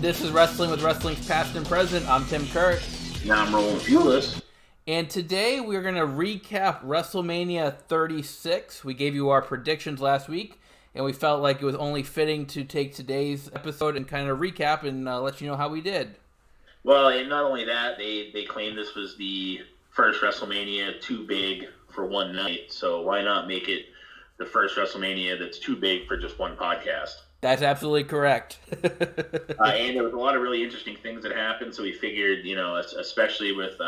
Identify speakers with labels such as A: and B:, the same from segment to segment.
A: This is Wrestling with Wrestling's Past and Present. I'm Tim Kirk.
B: And I'm Roland Fulis.
A: And today we're going to recap WrestleMania 36. We gave you our predictions last week, and we felt like it was only fitting to take today's episode and kind of recap and let you know how we did.
B: Well, and not only that, they claimed this was the first WrestleMania too big for one night, so why not make it the first WrestleMania that's too big for just one podcast?
A: That's absolutely correct.
B: And there was a lot of really interesting things that happened, so we figured, especially with,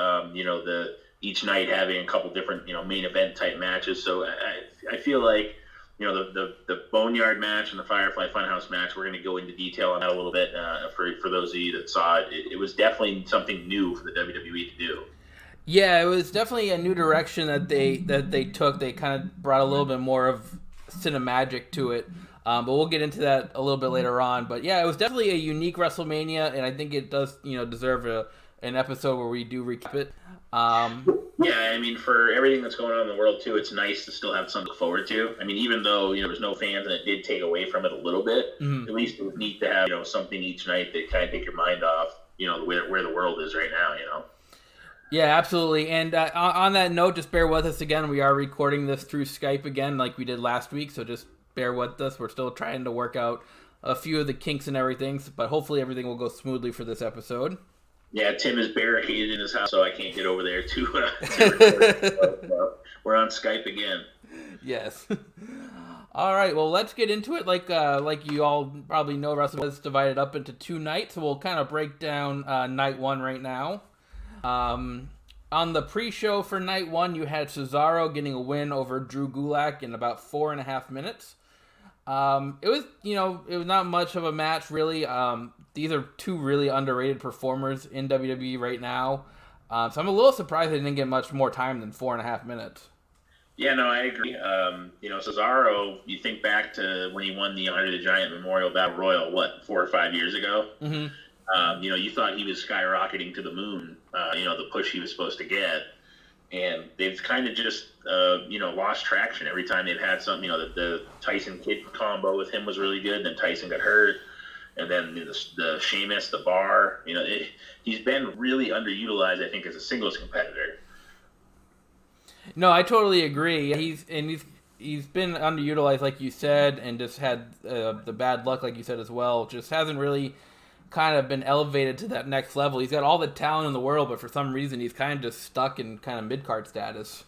B: each night having a couple different, main event type matches. So I feel like, the Boneyard Match and the Firefly Funhouse match, we're going to go into detail on that a little bit for those of you that saw it. It was definitely something new for the WWE to do.
A: Yeah, it was definitely a new direction that they took. They kind of brought a little bit more of cinemagic to it. But we'll get into that a little bit later on. But yeah, it was definitely a unique WrestleMania, and I think it does, deserve an episode where we do recap it.
B: Yeah, I mean, for everything that's going on in the world too, it's nice to still have something to look forward to. I mean, even though there was no fans and it did take away from it a little bit, at least it was neat to have something each night that kind of take your mind off where the world is right now.
A: Yeah, absolutely. And on that note, just bear with us again. We are recording this through Skype again, like we did last week. So just bear with us. We're still trying to work out a few of the kinks and everything, but hopefully everything will go smoothly for this episode.
B: Yeah, Tim is barricaded in his house, so I can't get over there to we're on Skype again.
A: Yes. All right, well, let's get into it. Like you all probably know, WrestleMania is divided up into two nights, so we'll kind of break down night one right now. On the pre-show for night one, you had Cesaro getting a win over Drew Gulak in about 4.5 minutes. It was not much of a match, really. These are two really underrated performers in WWE right now. So I'm a little surprised they didn't get much more time than 4.5 minutes. Yeah, no, I agree. Cesaro, you think back to when he won the Andre the Giant Memorial Battle Royal, 4 or 5 years ago? Mm-hmm. You thought he was skyrocketing to the moon, the push he was supposed to get. And they've kind of just, lost traction every time they've had something. The Tyson Kidd combo with him was really good. Then Tyson got hurt. And then the Sheamus, the Bar. He's been really underutilized, I think, as a singles competitor. No, I totally agree. He's been underutilized, like you said, and just had the bad luck, like you said as well. Just hasn't really kind of been elevated to that next level. He's got all the talent in the world, but for some reason he's kind of just stuck in kind of mid-card status.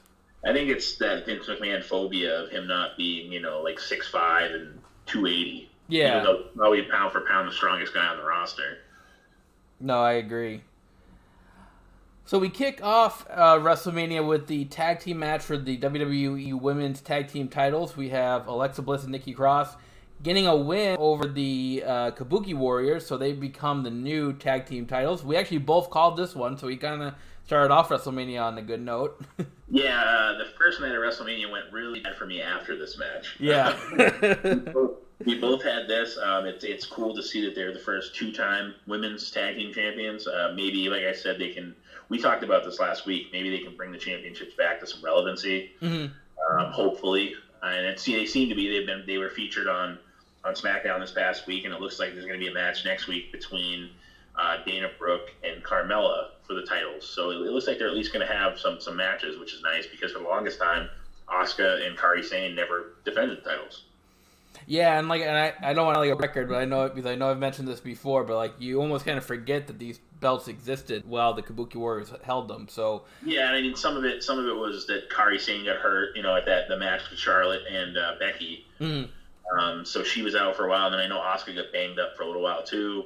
A: I think it's that Vince McMahon phobia of him not being, 6'5" and 280. Yeah. Even though probably pound for pound the strongest guy on the roster. No, I agree. So we kick off WrestleMania with the tag team match for the WWE Women's Tag Team titles. We have Alexa Bliss and Nikki Cross getting a win over the Kabuki Warriors, so they become the new tag team titles. We actually both called this one, so we kind of started off WrestleMania on a good note. Yeah, the first night of WrestleMania went really bad for me after this match. Yeah. We both had this. It's cool to see that they're the first two-time women's tag team champions. Maybe, like I said, we talked about this last week, maybe they can bring the championships back to some relevancy, hopefully. And they seem to be. They were featured on Smackdown this past week, and it looks like there's going to be a match next week between Dana Brooke and Carmella for the titles. So it looks like they're at least going to have some matches, which is nice because for the longest time, Asuka and Kairi Sane never defended the titles. Yeah, and I don't want to a record, but I know I've mentioned this before, but you almost kind of forget that these belts existed while the Kabuki Warriors held them. So yeah, and I mean some of it was that Kairi Sane got hurt, at the match with Charlotte and Becky. Mm-hmm. So she was out for a while, and then I know Asuka got banged up for a little while too.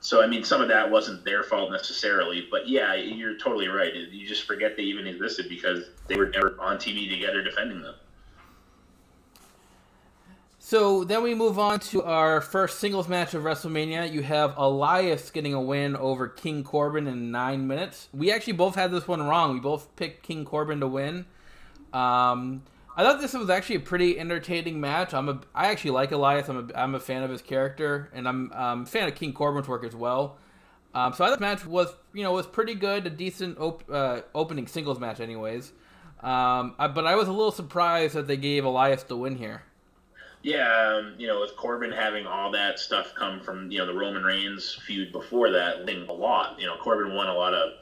A: So I mean some of that wasn't their fault necessarily, but yeah, you're totally right. You just forget they even existed because they were never on TV together defending them. So then we move on to our first singles match of WrestleMania. You have Elias getting a win over King Corbin in 9 minutes. We actually both had this one wrong. We both picked King Corbin to win. I thought this was actually a pretty entertaining match. I actually like Elias. I'm a fan of his character, and I'm a fan of King Corbin's work as well. So I thought the match was pretty good, a decent opening singles match, anyways. But I was a little surprised that they gave Elias the win here.
B: Yeah, with Corbin having all that stuff come from, the Roman Reigns feud before that, winning a lot. Corbin won a lot of,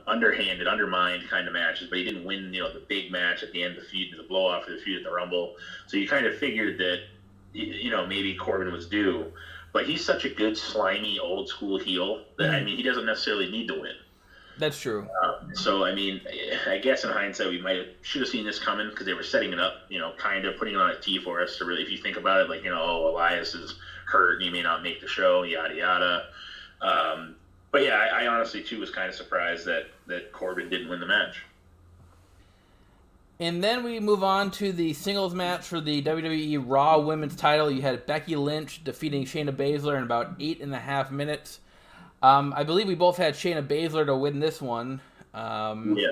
B: underhanded, undermined kind of matches, but he didn't win, the big match at the end of the feud, the blow-off of the feud at the Rumble. So you kind of figured that, maybe Corbin was due. But he's such a good, slimy, old-school heel that, he doesn't necessarily need to win.
A: That's true.
B: So, I guess in hindsight, we should have seen this coming because they were setting it up, kind of putting it on a tee for us to really, if you think about it, like, Elias is hurt and he may not make the show, yada, yada. But yeah, I honestly, too, was kind of surprised that Corbin didn't win the match.
A: And then we move on to the singles match for the WWE Raw Women's title. You had Becky Lynch defeating Shayna Baszler in about 8.5 minutes. I believe we both had Shayna Baszler to win this one.
B: Yeah.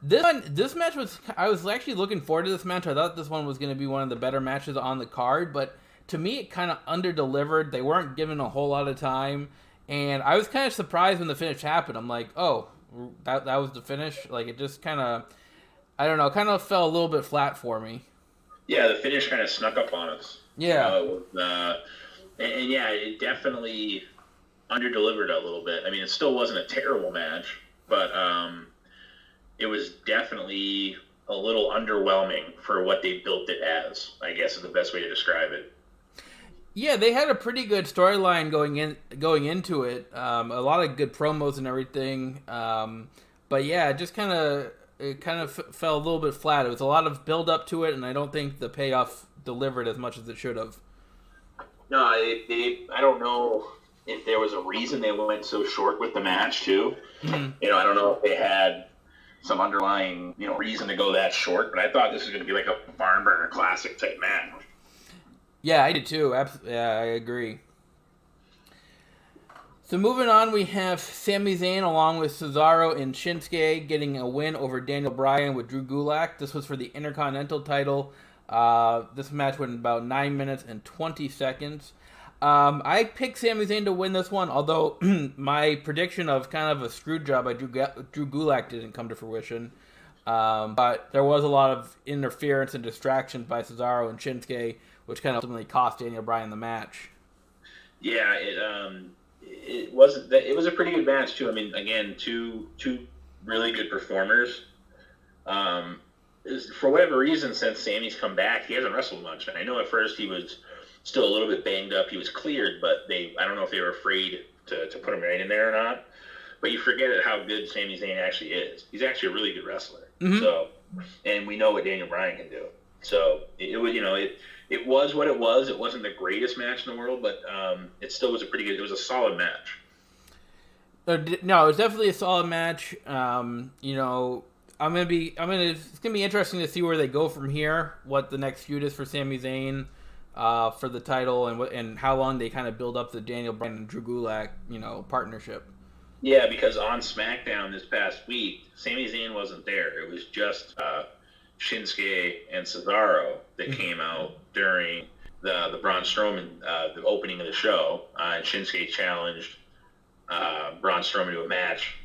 A: This match I was actually looking forward to this match. I thought this one was going to be one of the better matches on the card, but to me it kind of under-delivered. They weren't given a whole lot of time, and I was kind of surprised when the finish happened. I'm like, oh, that was the finish? Like, it just kind of, I don't know, kind of fell a little bit flat for me.
B: Yeah, the finish kind of snuck up on us.
A: Yeah.
B: And yeah, it definitely under-delivered a little bit. It still wasn't a terrible match, but it was definitely a little underwhelming for what they built it as, I guess is the best way to describe it.
A: Yeah, they had a pretty good storyline going into it. A lot of good promos and everything. But yeah, it kind of fell a little bit flat. It was a lot of build up to it, and I don't think the payoff delivered as much as it should have.
B: No, I don't know if there was a reason they went so short with the match too. Mm-hmm. I don't know if they had some underlying, reason to go that short, but I thought this was going to be like a barn burner classic type match.
A: Yeah, I did too. Yeah, I agree. So moving on, we have Sami Zayn along with Cesaro and Shinsuke getting a win over Daniel Bryan with Drew Gulak. This was for the Intercontinental title. This match went about 9 minutes and 20 seconds. I picked Sami Zayn to win this one, although my prediction of kind of a screw job by Drew Gulak didn't come to fruition. But there was a lot of interference and distractions by Cesaro and Shinsuke, which kind of ultimately cost Daniel Bryan the match. Yeah,
B: it was a pretty good match too. Again, two really good performers. For whatever reason, since Sammy's come back, he hasn't wrestled much. And I know at first he was still a little bit banged up. He was cleared, but I don't know if they were afraid to put him right in there or not. But you forget how good Sami Zayn actually is. He's actually a really good wrestler. Mm-hmm. So, and we know what Daniel Bryan can do. So it was, it was what it was. It wasn't the greatest match in the world, but it still was it was a solid match.
A: No, it was definitely a solid match. It's gonna be interesting to see where they go from here. What the next feud is for Sami Zayn. For the title and how long they kind of build up the Daniel Bryan and Drew Gulak, partnership.
B: Yeah, because on SmackDown this past week, Sami Zayn wasn't there. It was just Shinsuke and Cesaro that came out during the Braun Strowman, the opening of the show. And Shinsuke challenged Braun Strowman to a match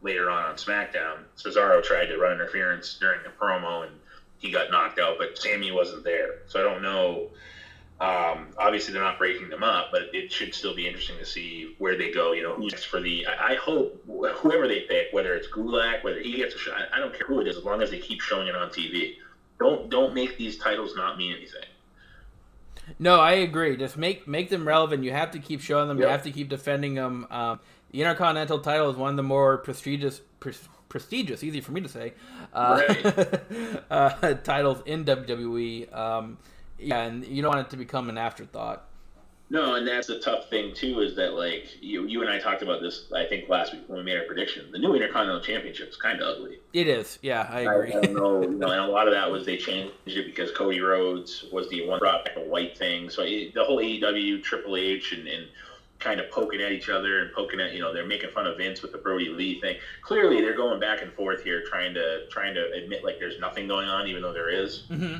B: later on SmackDown. Cesaro tried to run interference during the promo, and he got knocked out, but Sami wasn't there. So I don't know. Obviously, they're not breaking them up, but it should still be interesting to see where they go. Who's next for the. I hope whoever they pick, whether it's Gulak, whether he gets a shot, I don't care who it is, as long as they keep showing it on TV. Don't make these titles not mean anything.
A: No, I agree. Just make them relevant. You have to keep showing them. Yep. You have to keep defending them. The Intercontinental title is one of the more prestigious, easy for me to say, titles in WWE. Yeah, and you don't want it to become an afterthought.
B: No, and that's the tough thing too, is that you and I talked about this, I think last week when we made our prediction. The new Intercontinental Championship is kind of ugly.
A: It is, yeah, I agree.
B: I don't know, and a lot of that was they changed it because Cody Rhodes was the one brought back a white thing. So the whole AEW, Triple H, and kind of poking at each other and poking at, they're making fun of Vince with the Brody Lee thing. Clearly, they're going back and forth here, trying to admit there's nothing going on, even though there is. Mm-hmm.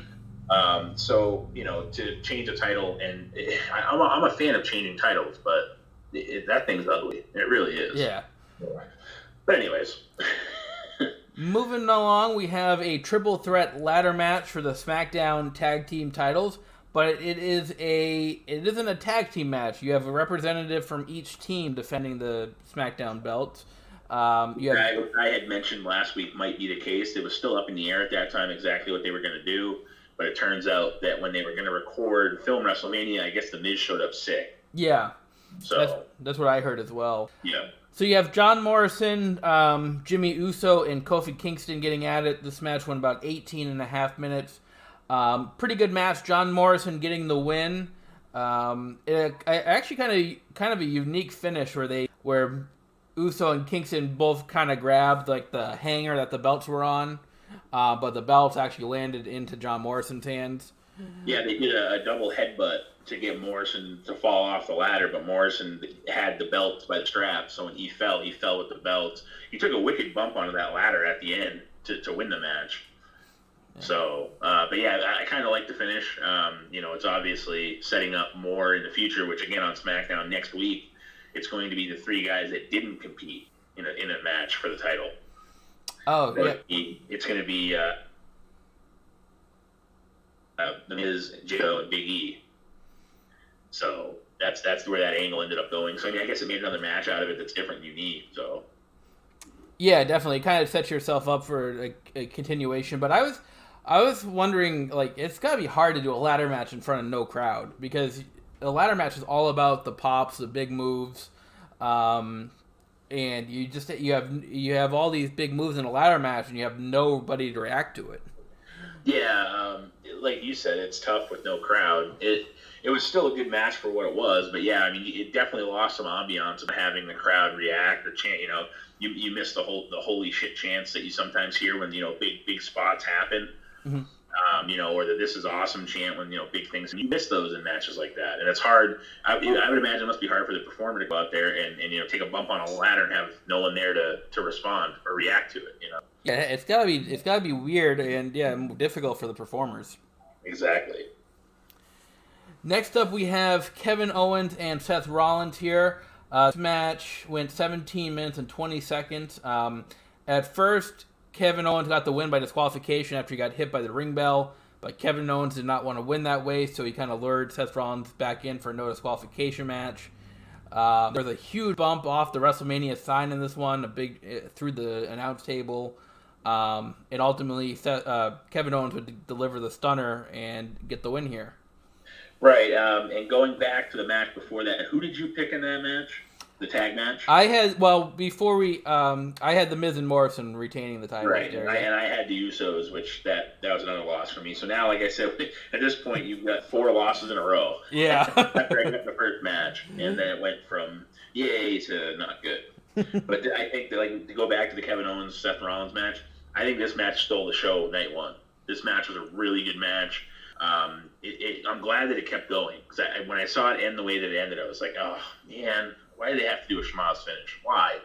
B: So, to change a title, and I'm a fan of changing titles, but that thing's ugly. It really is.
A: Yeah.
B: But anyways.
A: Moving along, we have a triple threat ladder match for the SmackDown tag team titles. but it isn't a tag team match. You have a representative from each team defending the SmackDown belts.
B: I had mentioned last week might be the case. It was still up in the air at that time exactly what they were going to do, but it turns out that when they were going to film WrestleMania, I guess the Miz showed up sick.
A: Yeah,
B: so
A: that's what I heard as well.
B: Yeah.
A: So you have John Morrison, Jimmy Uso, and Kofi Kingston getting at it. This match went about 18 and a half minutes. Pretty good match. John Morrison getting the win. Actually kind of a unique finish where Uso and Kingston both kind of grabbed like the hanger that the belts were on, but the belts actually landed into John Morrison's hands.
B: Yeah, they did a double headbutt to get Morrison to fall off the ladder, but Morrison had the belt by the strap, so when he fell with the belt. He took a wicked bump onto that ladder at the end to win the match. Yeah. So, but yeah, I kind of like the finish. It's obviously setting up more in the future, which again on SmackDown next week, it's going to be the three guys that didn't compete in a match for the title.
A: Oh,
B: yeah. It's going to be The Miz, Joe, and Big E. So that's where that angle ended up going. So I guess it made another match out of it that's different and unique. So
A: yeah, definitely, kind of sets yourself up for a continuation. But I was wondering, like, it's got to be hard to do a ladder match in front of no crowd, because a ladder match is all about the pops, the big moves, and you have all these big moves in a ladder match, and you have nobody to react to it.
B: Yeah, like you said, it's tough with no crowd. It was still a good match for what it was, but yeah, I mean, it definitely lost some ambiance of having the crowd react or chant. You miss the holy shit chants that you sometimes hear when big spots happen.
A: Mm-hmm.
B: Or the "this is awesome" chant when big things. And you miss those in matches like that, and it's hard. I would imagine it must be hard for the performer to go out there and take a bump on a ladder and have no one there to respond or react to it.
A: Yeah, it's gotta be weird and difficult for the performers.
B: Exactly.
A: Next up, we have Kevin Owens and Seth Rollins here. This match went 17 minutes and 20 seconds. At first, Kevin Owens got the win by disqualification after he got hit by the ring bell, but Kevin Owens did not want to win that way, so he kind of lured Seth Rollins back in for a no disqualification match. There was a huge bump off the WrestleMania sign in this one, through the announce table, and ultimately Kevin Owens would deliver the stunner and get the win here.
B: Right, and going back to the match before that, who did you pick in that match? The tag match?
A: I had the Miz and Morrison retaining the title.
B: Right, and I had the Usos, which that was another loss for me. So now, like I said, at this point, you've got 4 losses in a row.
A: Yeah.
B: After I got the first match, and then it went from yay to not good. But I think that, to go back to the Kevin Owens Seth Rollins match, I think this match stole the show night one. This match was a really good match. I'm glad that it kept going, because when I saw it end the way that it ended, I was like, oh man, why did they have to do a schmoz finish? Why?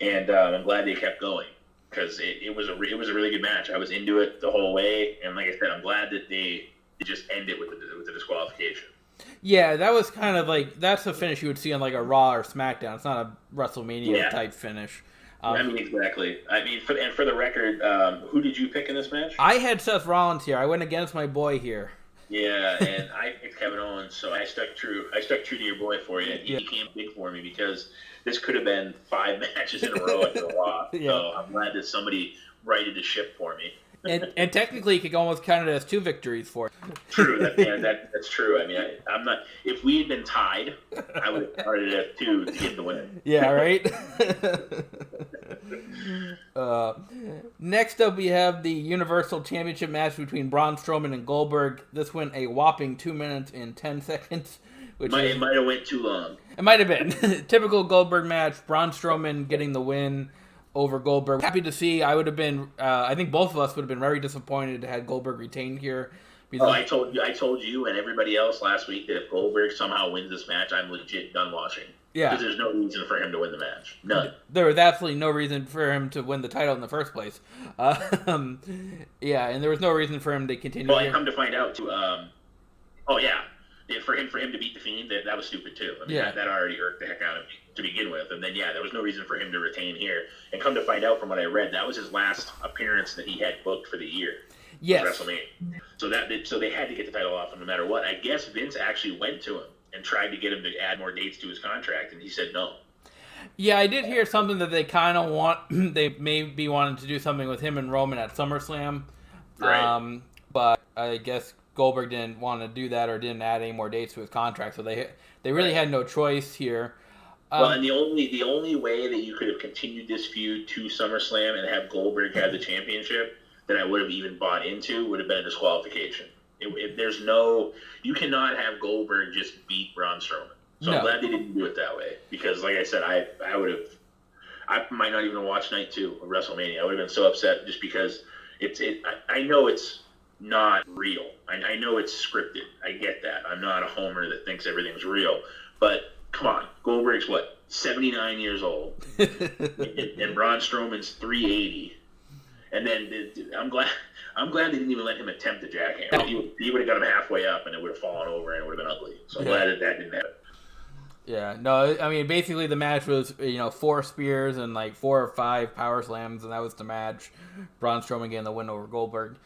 B: And I'm glad they kept going, because it was a really good match. I was into it the whole way, and like I said, I'm glad that they just end it with the disqualification.
A: Yeah, that was kind of that's the finish you would see on like a Raw or SmackDown. It's not a WrestleMania type finish.
B: Exactly. For the record, who did you pick in this match?
A: I had Seth Rollins here. I went against my boy here.
B: Yeah, and I picked Kevin Owens, so I stuck true to your boy for you. He came big for me, because this could have been 5 matches in a row at the Raw. Yeah. So I'm glad that somebody righted the ship for me.
A: and technically, you could almost count it as 2 victories for it.
B: True. That's true. I mean, I'm not. If we had been tied, I would have started at 2 to get the win.
A: Yeah. Right. Next up, we have the Universal Championship match between Braun Strowman and Goldberg. This went a whopping 2 minutes and 10 seconds.
B: It might have went too long.
A: It might have been. Typical Goldberg match. Braun Strowman getting the win over Goldberg. Happy to see. I would have been. I think both of us would have been very disappointed to have Goldberg retained here.
B: I told you and everybody else last week that if Goldberg somehow wins this match, I'm legit done watching.
A: Yeah.
B: Because there's no reason for him to win the match. None.
A: There was absolutely no reason for him to win the title in the first place. And there was no reason for him to continue.
B: Well, I come to find out too. For him to beat the Fiend, that was stupid too. I mean, that already irked the heck out of me to begin with. And then there was no reason for him to retain here. And come to find out from what I read, that was his last appearance that he had booked for the year.
A: Yes.
B: WrestleMania. So they had to get the title off him no matter what. I guess Vince actually went to him and tried to get him to add more dates to his contract, and he said no.
A: Yeah, I did hear something that they kind of want. They may be wanting to do something with him and Roman at SummerSlam.
B: Right.
A: But I guess Goldberg didn't want to do that or didn't add any more dates to his contract, so they really had no choice here.
B: Well, and the only way that you could have continued this feud to SummerSlam and have Goldberg have the championship that I would have even bought into would have been a disqualification. You cannot have Goldberg just beat Braun Strowman. So I'm glad they didn't do it that way, because like I said, I might not even have watched night 2 of WrestleMania. I would have been so upset just because I know it's not real. I know it's scripted. I get that. I'm not a homer that thinks everything's real. But come on, Goldberg's 79 years old, and Braun Strowman's 380. And then I'm glad they didn't even let him attempt the jackhammer. He would have got him halfway up, and it would have fallen over, and it would have been ugly. So I'm glad that didn't happen.
A: Yeah, no, I mean, basically the match was, 4 spears and 4 or 5 power slams, and that was the match. Braun Strowman getting the win over Goldberg.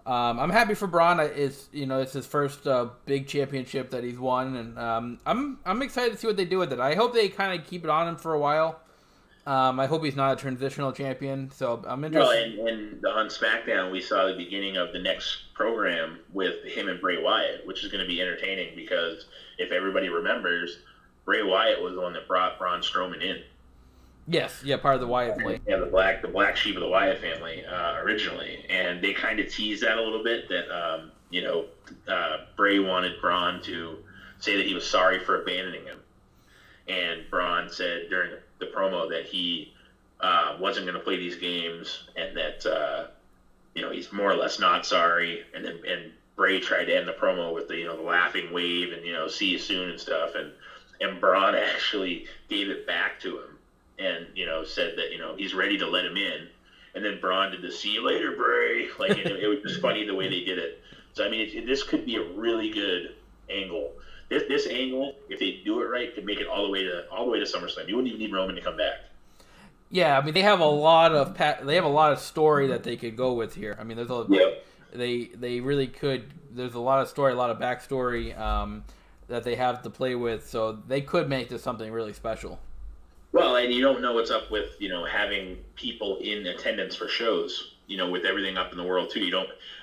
A: I'm happy for Braun. It's his first big championship that he's won, and I'm excited to see what they do with it. I hope they kind of keep it on him for a while. I hope he's not a transitional champion, so I'm interested.
B: Well, and on SmackDown, we saw the beginning of the next program with him and Bray Wyatt, which is going to be entertaining because if everybody remembers, Bray Wyatt was the one that brought Braun Strowman in.
A: Yes, yeah, part of the Wyatt family.
B: Yeah, the black sheep of the Wyatt family originally, and they kind of teased that a little bit that Bray wanted Braun to say that he was sorry for abandoning him, and Braun said during the promo that he wasn't going to play these games, and that he's more or less not sorry, and Bray tried to end the promo with the laughing wave and see you soon and stuff, and Braun actually gave it back to him. And, said that, he's ready to let him in. And then Braun did the see you later, Bray. It was just funny the way they did it. So, I mean, this could be a really good angle. This angle, if they do it right, could make it all the way to SummerSlam. You wouldn't even need Roman to come back.
A: Yeah, I mean, they have a lot of story that they could go with here. I mean, they really could. There's a lot of story, a lot of backstory that they have to play with. So they could make this something really special.
B: Well, and you don't know what's up with, having people in attendance for shows, with everything up in the world too.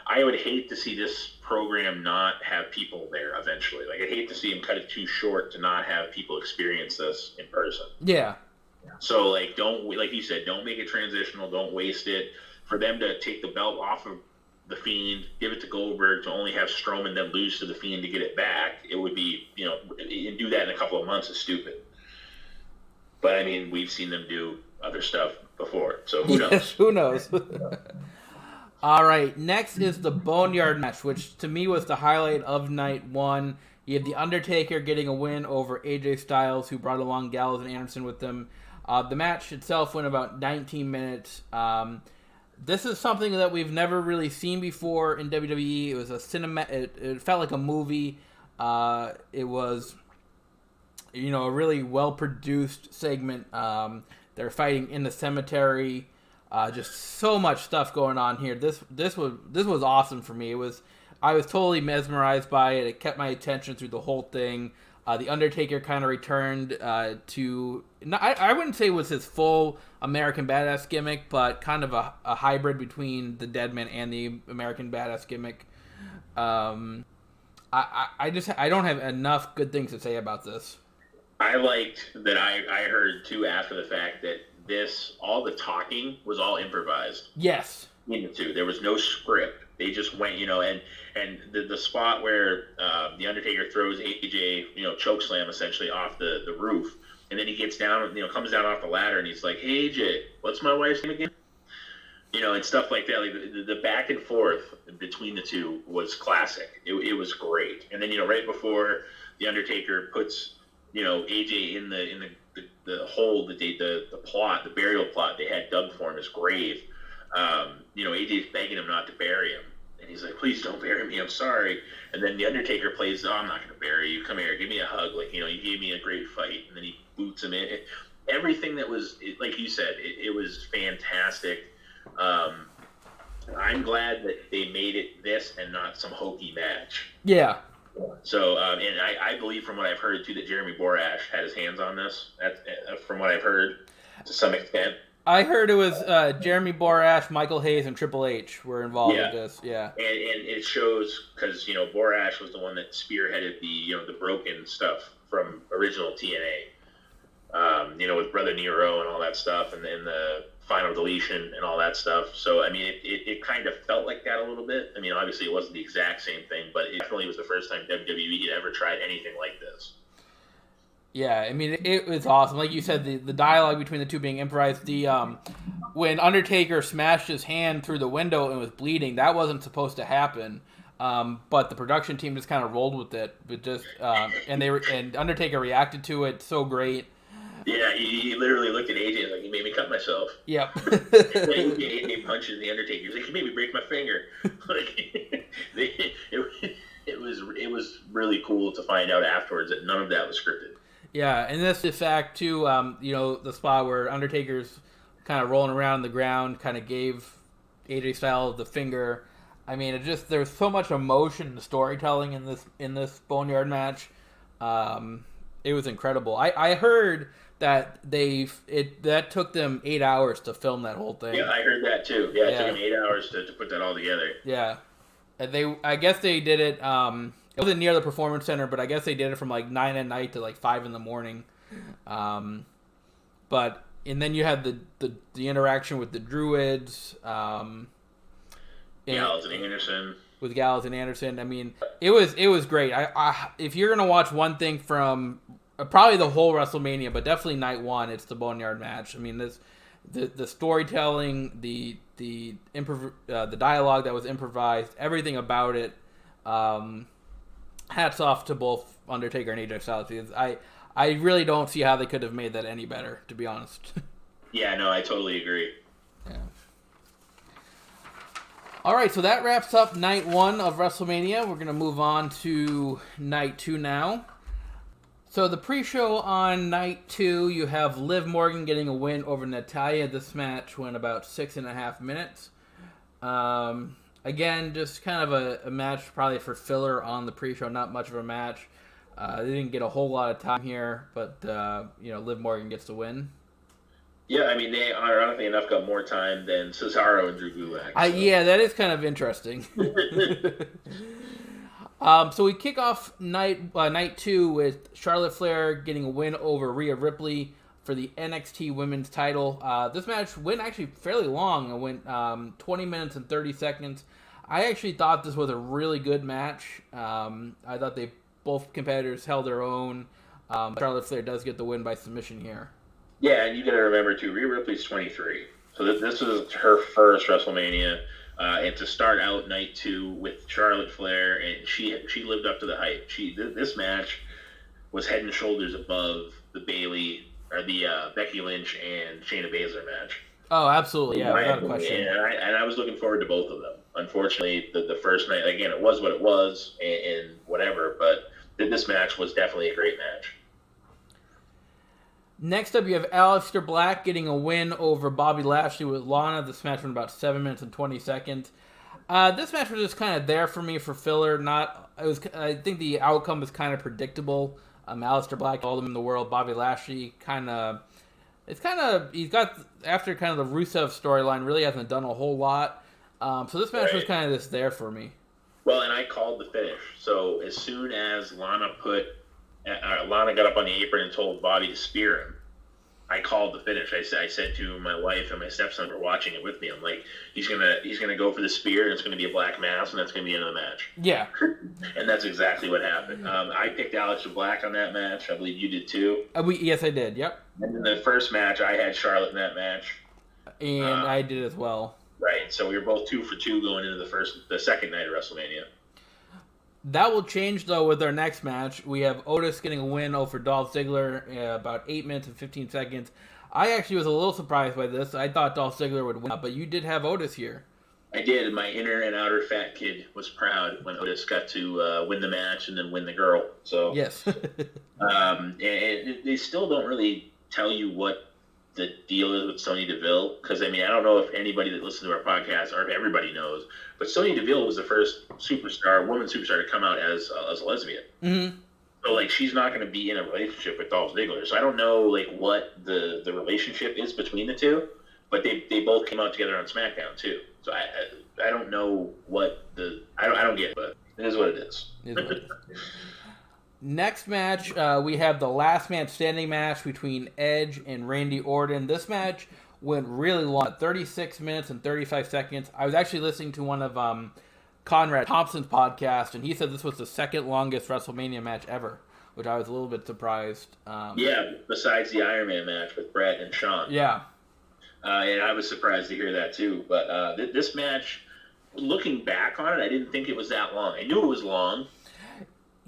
B: I would hate to see this program not have people there eventually. I'd hate to see them cut it too short to not have people experience this in person.
A: Yeah.
B: So, don't, like you said, don't make it transitional. Don't waste it. For them to take the belt off of The Fiend, give it to Goldberg, to only have Strowman then lose to The Fiend to get it back, it would be, and do that in a couple of months is stupid. But, I mean, we've seen them do other stuff before, so who knows?
A: Yes, who knows? All right, next is the Boneyard Match, which to me was the highlight of night 1. You have The Undertaker getting a win over AJ Styles, who brought along Gallows and Anderson with them. The match itself went about 19 minutes. This is something that we've never really seen before in WWE. It was a cinema. It felt like a movie. It was... a really well-produced segment. They're fighting in the cemetery. Just so much stuff going on here. This was awesome for me. I was totally mesmerized by it. It kept my attention through the whole thing. The Undertaker kind of returned to... I wouldn't say it was his full American Badass gimmick, but kind of a hybrid between the Deadman and the American Badass gimmick. I don't have enough good things to say about this.
B: I liked that I heard, too, after the fact that all the talking was all improvised.
A: Yes.
B: There was no script. They just went, and the spot where the Undertaker throws AJ, chokeslam essentially off the roof, and then he gets down, comes down off the ladder, and he's like, "Hey AJ, what's my wife's name again?" And stuff like that. The back and forth between the two was classic. It was great. And then right before the Undertaker puts AJ in the hole, the plot, the burial plot they had dug for him, his grave. AJ's begging him not to bury him, and he's like, "Please don't bury me, I'm sorry." And then the Undertaker plays, "Oh, I'm not going to bury you. Come here, give me a hug. You gave me a great fight." And then he boots him in. Everything that was, like you said, it was fantastic. I'm glad that they made it this and not some hokey match.
A: Yeah.
B: So, and I believe from what I've heard too that Jeremy Borash had his hands on this. From what I've heard, to some extent.
A: I heard it was Jeremy Borash, Michael Hayes, and Triple H were involved with this. Yeah.
B: And it shows because Borash was the one that spearheaded the broken stuff from original TNA. With Brother Nero and all that stuff, and then the final deletion and all that stuff. So, I mean, it kind of felt like that a little bit. I mean, obviously it wasn't the exact same thing, but it definitely was the first time WWE had ever tried anything like this.
A: Yeah, I mean, it was awesome. Like you said, the dialogue between the two being improvised. When Undertaker smashed his hand through the window and was bleeding, that wasn't supposed to happen. But the production team just kind of rolled with it. And Undertaker reacted to it so great.
B: Yeah, he literally looked at AJ and like, he made me cut myself.
A: Yep.
B: AJ punches the Undertaker. He's like, he made me break my finger. It was really cool to find out afterwards that none of that was scripted.
A: Yeah, and that's the fact too. The spot where Undertaker's kind of rolling around the ground, kind of gave AJ Styles the finger. I mean, there's so much emotion and storytelling in this Boneyard match. It was incredible. I heard that that took them 8 hours to film that whole thing.
B: Yeah, I heard that too. Yeah, it took them 8 hours to put that all together.
A: Yeah, and I guess they did it. It wasn't near the Performance Center, but I guess they did it from like 9 at night to like 5 in the morning. And then you had the interaction with the Druids.
B: Gallows and Anderson.
A: With Gallows and Anderson, I mean, it was great. If you're gonna watch one thing from probably the whole WrestleMania, but definitely night one, it's the Boneyard match. I mean, the storytelling, the dialogue that was improvised, everything about it. Hats off to both Undertaker and AJ Styles. Because I really don't see how they could have made that any better, to be honest.
B: Yeah, no, I totally agree.
A: Yeah. All right, so that wraps up night one of WrestleMania. We're going to move on to night two now. So the pre-show on night two, you have Liv Morgan getting a win over Natalya. This match went about 6.5 minutes. Again, just kind of a match probably for filler on the pre-show. Not much of a match. They didn't get a whole lot of time here, but Liv Morgan gets the win.
B: Yeah, I mean, they ironically enough got more time than Cesaro and Drew Gulak. So.
A: Yeah, that is kind of interesting. So we kick off night two with Charlotte Flair getting a win over Rhea Ripley for the NXT Women's title. This match went actually fairly long. It went 20 minutes and 30 seconds. I actually thought this was a really good match. I thought both competitors held their own. Charlotte Flair does get the win by submission here. Yeah,
B: and you got to remember too, Rhea Ripley's 23, so this was her first WrestleMania, and to start out night two with Charlotte Flair, and she lived up to the hype. This match was head and shoulders above the Becky Lynch and Shayna Baszler match.
A: Oh, absolutely, yeah, without a question.
B: And I was looking forward to both of them. Unfortunately, the first night, again, it was what it was, and whatever, but this match was definitely a great match.
A: Next up, you have Aleister Black getting a win over Bobby Lashley with Lana. This match went about 7 minutes and 20 seconds. This match was just kind of there for me for filler. I think the outcome was kind of predictable. Aleister Black, all of them in the world. Bobby Lashley, he's got, after kind of the Rusev storyline, really hasn't done a whole lot. So this match was kind of just there for me.
B: Well, and I called the finish. So as soon as Lana got up on the apron and told Bobby to spear him, I called the finish. I said to my wife and my stepson were watching it with me, I'm like, he's gonna go for the spear, and it's gonna be a black mass, and that's gonna be the end of the match.
A: Yeah.
B: And that's exactly what happened. I picked Aleister Black on that match. I believe you did too.
A: Yes, I did. Yep.
B: And in the first match, I had Charlotte in that match.
A: And I did as well.
B: Right. So we were both 2 for 2 going into the second night of WrestleMania.
A: That will change, though, with our next match. We have Otis getting a win over Dolph Ziggler, about 8 minutes and 15 seconds. I actually was a little surprised by this. I thought Dolph Ziggler would win, but you did have Otis here.
B: I did. My inner and outer fat kid was proud when Otis got to win the match and then win the girl. So
A: yes.
B: And they still don't really tell you what the deal is with Sonya Deville? Because, I mean, I don't know if anybody that listens to our podcast or if everybody knows, but Sonya Deville was the first woman superstar to come out as a lesbian.
A: Mm-hmm.
B: So, like, she's not going to be in a relationship with Dolph Ziggler. So I don't know, like, what the relationship is between the two, but they both came out together on SmackDown, too. So I don't know what I don't get it, but it is what it is.
A: Next match, we have the last man standing match between Edge and Randy Orton. This match went really long, 36 minutes and 35 seconds. I was actually listening to one of Conrad Thompson's podcast, and he said this was the second longest WrestleMania match ever, which I was a little bit surprised.
B: Besides the Iron Man match with Brett and Shawn.
A: Yeah.
B: And I was surprised to hear that too. But this match, looking back on it, I didn't think it was that long. I knew it was long.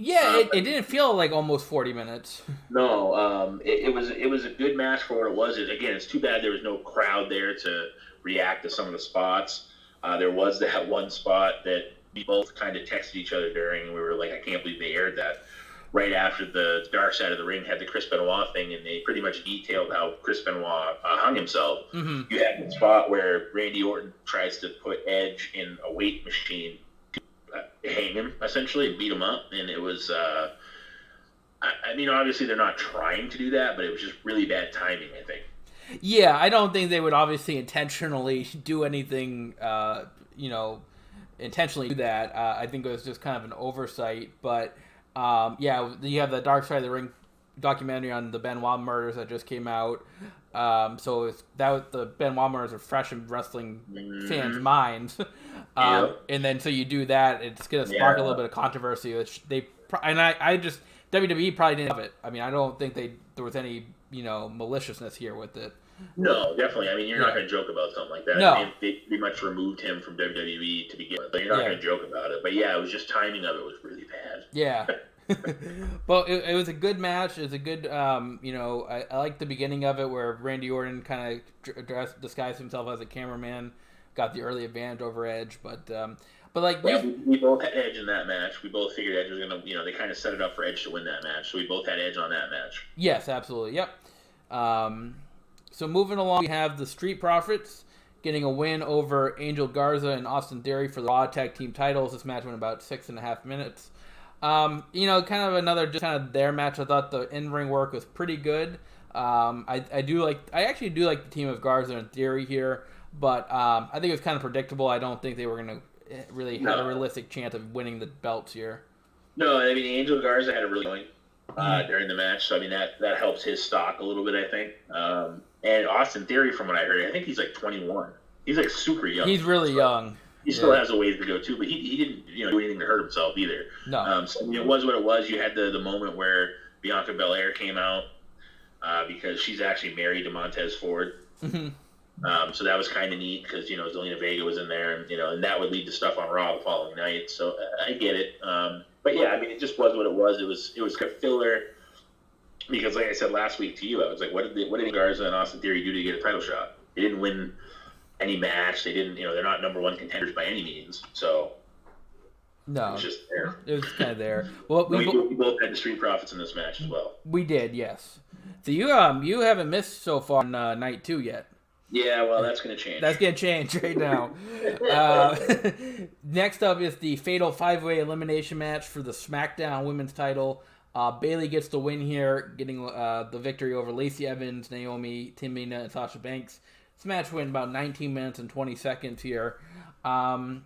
A: Yeah, it didn't feel like almost 40 minutes.
B: No, it was a good match for what it was. Again, it's too bad there was no crowd there to react to some of the spots. There was that one spot that we both kind of texted each other during, and we were like, I can't believe they aired that. Right after the Dark Side of the Ring had the Chris Benoit thing, and they pretty much detailed how Chris Benoit hung himself.
A: Mm-hmm.
B: You had the spot where Randy Orton tries to put Edge in a weight machine to hang him, essentially, and beat him up. And it was, I mean, obviously they're not trying to do that, but it was just really bad timing, I think.
A: Yeah, I don't think they would obviously intentionally do anything, intentionally do that. I think it was just kind of an oversight, but... you have the Dark Side of the Ring documentary on the Benoit Murders that just came out. So the Benoit Murders are fresh in wrestling fans' minds. And then so you do that, it's going to spark a little bit of controversy, which WWE probably didn't have it. I mean, I don't think there was any, maliciousness here with it.
B: No, definitely. I mean, you're not going to joke about something like that.
A: No.
B: I mean, they pretty much removed him from WWE to begin with, but you're not going to joke about it. But yeah, it was just timing of it was really bad.
A: Yeah. Well, it was a good match. It was a good, I like the beginning of it where Randy Orton kind of disguised himself as a cameraman, got the early advantage over Edge, but
B: we both had Edge in that match. We both figured Edge was going to, they kind of set it up for Edge to win that match, so we both had Edge on that match.
A: Yes, absolutely. Yep. So moving along, we have the Street Profits getting a win over Angel Garza and Austin Theory for the Raw Tag Team titles. This match went about 6.5 minutes. Kind of another just kind of their match. I thought the in-ring work was pretty good. I actually do like the team of Garza and Theory here, but I think it was kind of predictable. I don't think they were going to really have a realistic chance of winning the belts here.
B: No, I mean, Angel Garza had a really going during the match, so I mean that helps his stock a little bit, I think. And Austin Theory, from what I heard, I think he's like 21. He's like super young.
A: He's really young.
B: He still has a ways to go too, but he didn't do anything to hurt himself either.
A: No.
B: So I mean, it was what it was. You had the moment where Bianca Belair came out because she's actually married to Montez Ford.
A: Mm-hmm.
B: So that was kind of neat because Zelina Vega was in there, and that would lead to stuff on Raw the following night. So I get it. But yeah, I mean, it just was what it was. It was a filler because, like I said last week to you, I was like, what did Garza and Austin Theory do to get a title shot? They didn't win any match. They didn't, they're not number one contenders by any means. So
A: no,
B: it was just there.
A: It was kind of there. Well,
B: we both had the Street Profits in this match as well.
A: We did, yes. So you haven't missed so far on night 2 yet.
B: Yeah, well, that's going to change.
A: That's going to change right now. Next up is the Fatal 5-Way Elimination match for the SmackDown Women's title. Bayley gets the win here, getting the victory over Lacey Evans, Naomi, Tamina, and Sasha Banks. This match went about 19 minutes and 20 seconds here. I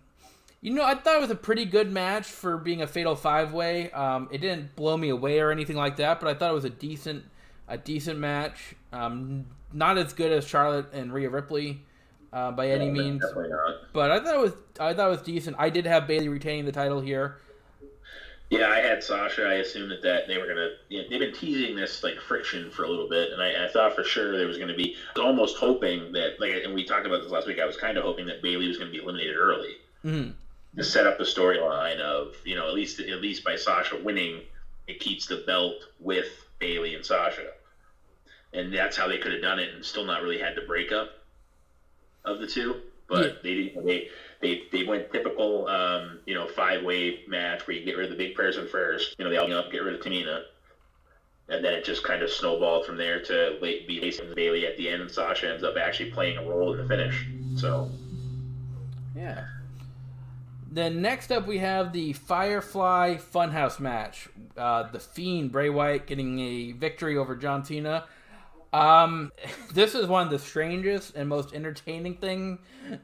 A: thought it was a pretty good match for being a Fatal 5-Way. It didn't blow me away or anything like that, but I thought it was a decent match. Not as good as Charlotte and Rhea Ripley by any means.
B: Definitely not.
A: But I thought it was decent. I did have Bayley retaining the title here.
B: Yeah, I had Sasha. I assumed that they were going to... they've been teasing this friction for a little bit, and I thought for sure there was going to be... I was almost hoping that, and we talked about this last week, I was kind of hoping that Bayley was going to be eliminated early.
A: Mm-hmm.
B: To set up the storyline of, at least by Sasha winning, it keeps the belt with Bayley and Sasha. And that's how they could have done it and still not really had the breakup of the two. But they went typical, 5-way match where you get rid of the big person first. They all up, get rid of Tamina. And then it just kind of snowballed from there to be Mason Bailey at the end, and Sasha ends up actually playing a role in the finish. So,
A: yeah. Then next up we have the Firefly Funhouse match. The Fiend, Bray Wyatt, getting a victory over John Cena. This is one of the strangest and most entertaining thing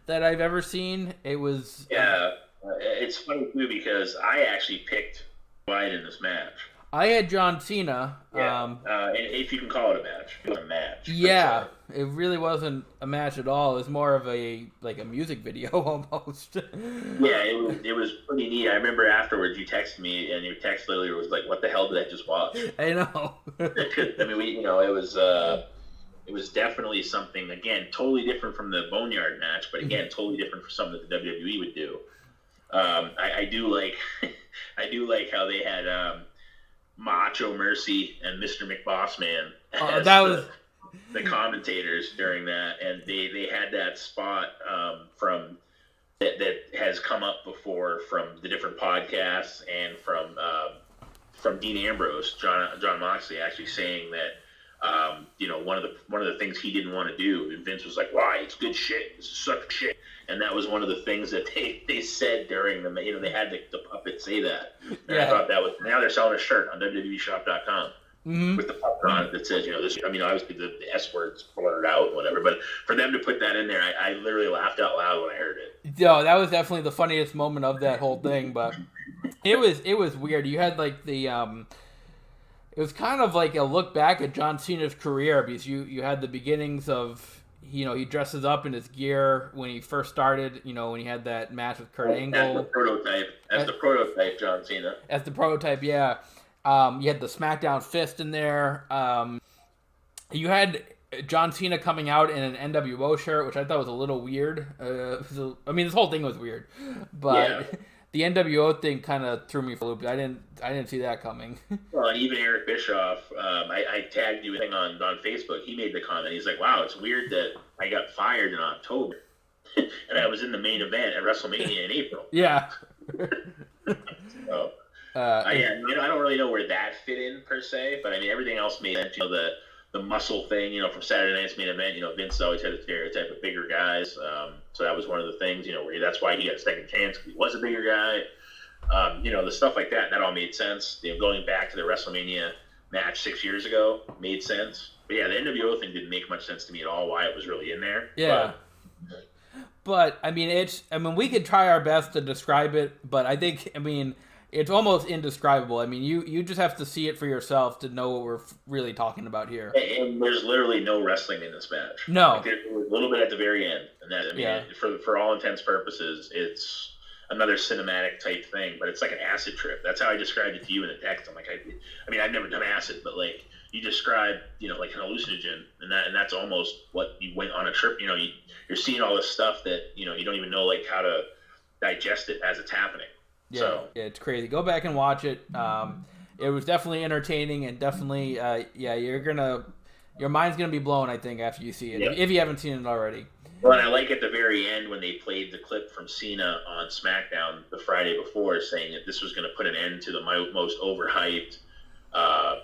A: that I've ever seen. It was...
B: Yeah, it's funny too because I actually picked Wyatt in this match.
A: I had John Cena.
B: Yeah, if you can call it a match. It was a match.
A: Yeah, it really wasn't a match at all. It was more of a music video almost.
B: Yeah, it was pretty neat. I remember afterwards you texted me, and your text literally was like, "What the hell did I just watch?"
A: I know.
B: I mean, it was definitely something, again, totally different from the Boneyard match, but again, totally different from something that the WWE would do. I do like how they had Macho Mercy and Mr. McBossman as the commentators during that, and they had that spot from that has come up before from the different podcasts and from Dean Ambrose, John Moxley, actually saying that one of the things he didn't want to do, and Vince was like, "Why? It's good shit. This is such shit." And that was one of the things that they said during the, they had the puppet say that. And I thought that was, now they're selling a shirt on WWEshop.com with the puppet on it that says, this, obviously the S words blurred out, whatever, but for them to put that in there, I literally laughed out loud when I heard it.
A: No, that was definitely the funniest moment of that whole thing, but it was weird. You had it was kind of like a look back at John Cena's career, because you had the beginnings of, he dresses up in his gear when he first started, when he had that match with Kurt Angle.
B: As the prototype John Cena.
A: As the prototype, yeah. You had the Smackdown fist in there. You had John Cena coming out in an NWO shirt, which I thought was a little weird. This whole thing was weird. But the NWO thing kind of threw me for a loop. I didn't see that coming.
B: Well, and even Eric Bischoff, I tagged you on Facebook. He made the comment. He's like, "Wow, it's weird that I got fired in October, and I was in the main event at WrestleMania in April."
A: Yeah.
B: So, I don't really know where that fit in per se, but everything else made sense. The muscle thing, from Saturday Night's main event. Vince always had a stereotype of bigger guys, so that was one of the things. Where that's why he got a second chance, because he was a bigger guy. The stuff like that all made sense. Going back to the WrestleMania match 6 years ago made sense. But yeah, the NWO thing didn't make much sense to me at all. Why it was really in there?
A: Yeah. But we could try our best to describe it, but I think it's almost indescribable. You just have to see it for yourself to know what we're really talking about here.
B: And there's literally no wrestling in this match.
A: No.
B: There's a little bit at the very end, and that for all intents and purposes, it's another cinematic type thing, but it's like an acid trip. That's how I described it to you in the text. I'm like, I've never done acid, but you described, like an hallucinogen, and that's almost what you went on a trip. You're seeing all this stuff that you don't even know how to digest it as it's happening.
A: Yeah, it's crazy. Go back and watch it. It was definitely entertaining, and definitely, your mind's gonna be blown, I think, after you see it, if you haven't seen it already.
B: Well, and I like at the very end when they played the clip from Cena on SmackDown the Friday before, saying that this was going to put an end to the most overhyped and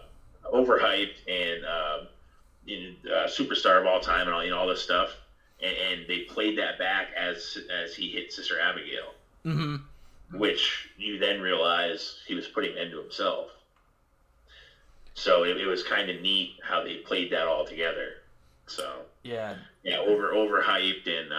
B: superstar of all time, and all this stuff, and they played that back as he hit Sister Abigail.
A: Mm-hmm.
B: Which you then realize he was putting an end to himself. So it was kind of neat how they played that all together. So overhyped, and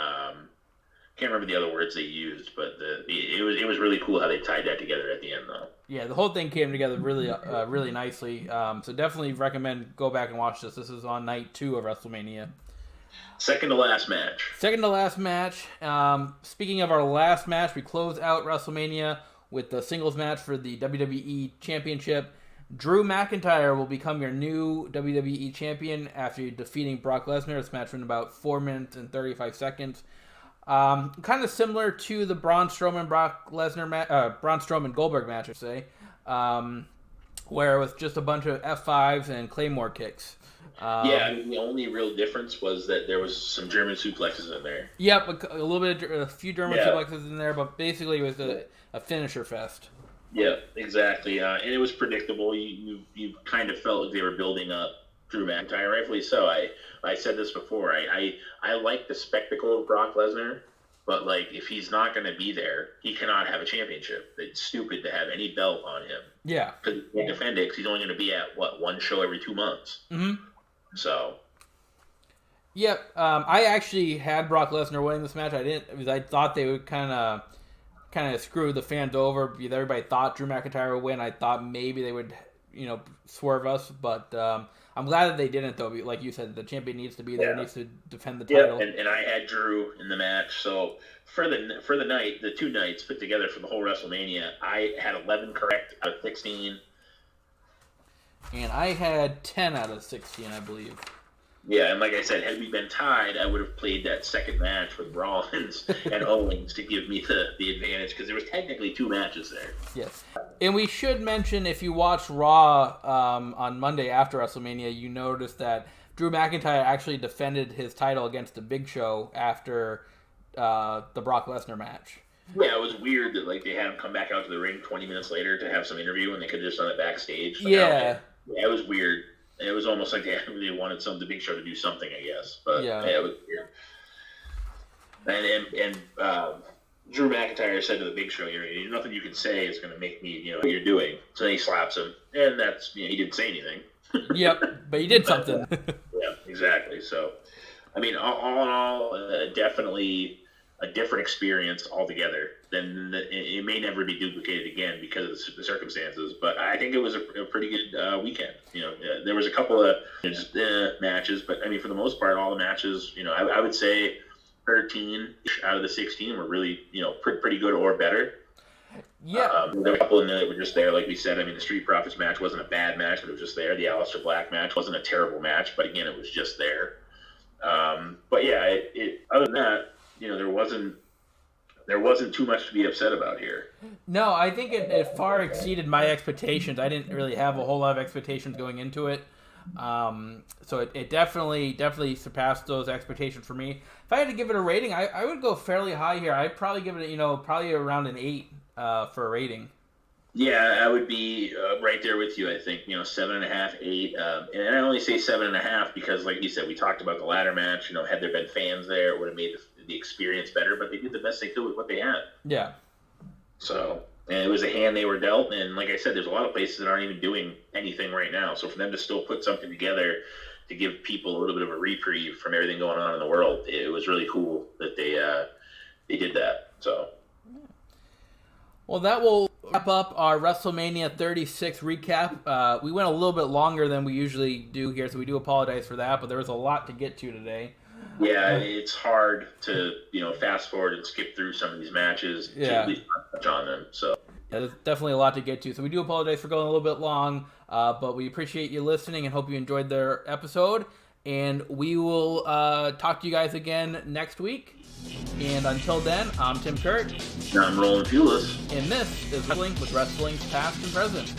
B: can't remember the other words they used, but it was really cool how they tied that together at the end, though.
A: Yeah, the whole thing came together really nicely. So definitely recommend go back and watch this. This is on night 2 of WrestleMania.
B: Second to last match. Speaking of our last match, we close out WrestleMania with the singles match for the WWE Championship.
A: Drew McIntyre will become your new WWE Champion after defeating Brock Lesnar. This match went about 4 minutes and 35 seconds. Kind of similar to the Braun Strowman Goldberg match, I say, where it was just a bunch of F5s and Claymore kicks.
B: The only real difference was that there was some German suplexes in there.
A: Yep, a few German suplexes in there, but basically it was a finisher fest.
B: Yeah, exactly. And it was predictable. You kind of felt like they were building up Drew McIntyre, rightfully so. I said this before. I like the spectacle of Brock Lesnar, but like if he's not going to be there, he cannot have a championship. It's stupid to have any belt on him.
A: Yeah,
B: because he can't defend it because he's only going to be at one show every 2 months.
A: Mm-hmm.
B: So.
A: Yep. I actually had Brock Lesnar winning this match. I didn't because I thought they would kind of screw the fans over because everybody thought Drew McIntyre would win. I thought maybe they would, swerve us, but I'm glad that they didn't, though. Like you said, the champion needs to be there, needs to defend the title.
B: Yeah, and I had Drew in the match. So for the night, the 2 nights put together for the whole WrestleMania, I had 11 correct out of 16.
A: And I had 10 out of 16, I believe.
B: Yeah, and like I said, had we been tied, I would have played that second match with Rollins and Owens to give me the advantage because there was technically 2 matches there.
A: Yes. And we should mention, if you watched Raw on Monday after WrestleMania, you noticed that Drew McIntyre actually defended his title against the Big Show after the Brock Lesnar match.
B: Yeah, it was weird that like they had him come back out to the ring 20 minutes later to have some interview and they could have just done it backstage. Like,
A: yeah,
B: it was weird. It was almost like they wanted the Big Show to do something, I guess. But yeah it was weird. And Drew McIntyre said to the Big Show, "There's nothing you can say is going to make me, what you're doing." So then he slaps him, and that's he didn't say anything.
A: Yep, but he did something.
B: Yeah, exactly. So, I mean, all in all, definitely a different experience altogether. Then it may never be duplicated again because of the circumstances. But I think it was a pretty good weekend. There was a couple of matches, but I mean, for the most part, all the matches, I would say 13 out of the 16 were really, pretty good or better.
A: Yeah.
B: There were a couple in there that were just there, like we said. I mean, the Street Profits match wasn't a bad match, but it was just there. The Aleister Black match wasn't a terrible match, but again, it was just there. But yeah, other than that, there wasn't too much to be upset about here.
A: No, I think it far exceeded my expectations. I didn't really have a whole lot of expectations going into it. So it definitely surpassed those expectations for me. If I had to give it a rating, I would go fairly high here. I'd probably give it, probably around an 8 for a rating.
B: Yeah, I would be right there with you. I think 7.5, 8, and I only say 7.5 because, like you said, we talked about the ladder match. Had there been fans there, it would have made the experience better. But they did the best they could with what they had.
A: Yeah.
B: So, and it was a hand they were dealt. And like I said, there's a lot of places that aren't even doing anything right now. So for them to still put something together to give people a little bit of a reprieve from everything going on in the world, it was really cool that they did that. So.
A: Well, that will wrap up our WrestleMania 36 recap. We went a little bit longer than we usually do here, so we do apologize for that, but there was a lot to get to today.
B: Yeah, it's hard to, fast forward and skip through some of these matches to at least touch on them. So.
A: Yeah, there's definitely a lot to get to, so we do apologize for going a little bit long, but we appreciate you listening and hope you enjoyed their episode, and we will talk to you guys again next week. And until then, I'm Tim Kurt.
B: I'm Roland Pulis.
A: And this is Wrestling with Wrestling's Past and Present.